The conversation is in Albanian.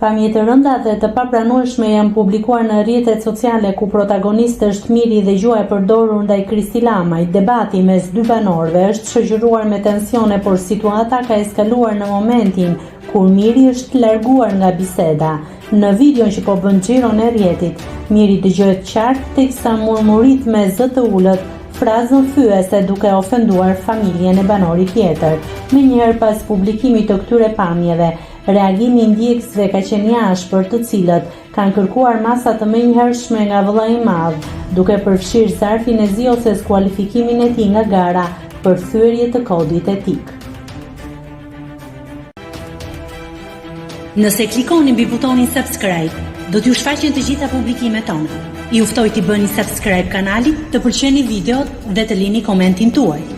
Pamje të rënda dhe të papranueshme janë publikuar në rrjetet sociale ku protagonist është Miri dhe gjuha e përdorur ndaj Kristi Lamaj. Debati mes dy banorëve është shoqëruar me tensione, por situata ka eskaluar në momentin kur Miri është larguar nga biseda. Në videon që po bën xhiron e rrjetit, Miri dëgohet qartë teksa murmurit me zë të ulët frazën fyese duke ofenduar familjen e banorit tjetër. Menjëherë pas publikimit të këtyre pamjeve, reagimi i ndjekësve ka qenë i ashpër, të cilët kanë kërkuar masa të menjëhershme nga vëllai i madh, duke përfshirë Zarfin e zi ose skualifikimin e tij nga gara për thyerje të kodit etik. Nëse klikoni mbi butonin subscribe, do t'ju shfaqen të gjitha publikimet tona. Ju ftoj t'i bëni subscribe kanalit, të pëlqeni videot dhe të lini komentin tuaj.